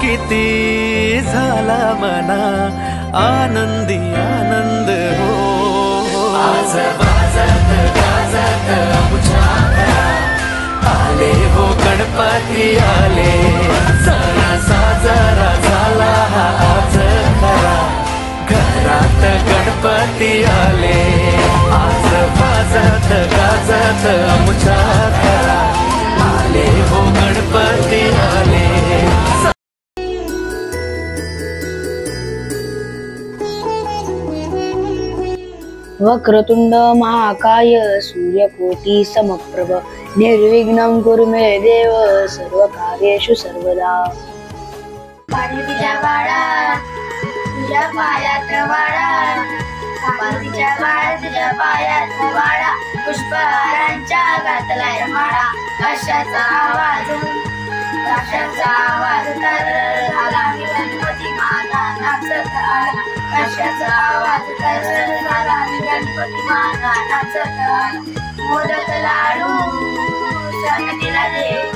किती झाला मना आनंदी आनंद हो। आज वाजत गाजत आमच्या घरात आले हो गणपती आले, सण साजरा झाला हा आज खरा, घरात गणपती आले। आज वाजत गाजत आमच्या घरात आले हो गणपती आले। वक्रतुंड महाकाय सूर्यकोटी समप्रभ निर्विघ्नं कुरु मे देव सर्वकार्येषु सर्वदा। पार्वतीच्या बाळा तुझ्या पायात वाळा, पार्वतीच्या बाळा तुझ्या पायात वाळा, पुष्पहारांच्या घातलाय माळा। कशाचा आवाज तर आला गणपती माझा नाचत आला, कशाचा आवाज तर झाला गणपती माझा नाचत आला। मोदक लाडू सगळीला देऊ,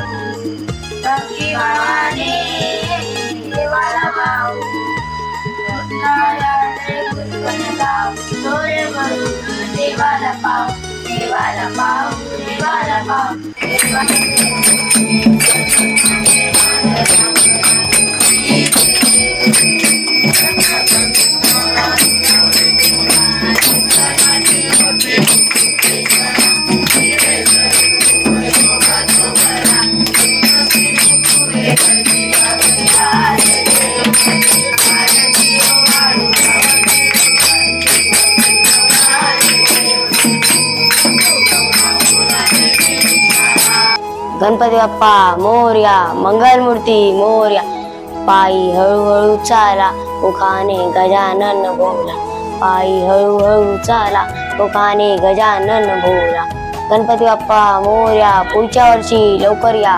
भक्ती भावाने देवाला भाऊ, थोडे भरून देवाला पाव, देवाला पाव, देवाला पाव। गणपती बाप्पा मोरया, मंगलमूर्ती मोरया, पायी हळूहळू चाला मुखाने गजानन भोला, पायी हळूहळू चाला मुखाने गजानन भोला। गणपती बाप्पा मोरया, पुढच्या वर्षी लवकर या।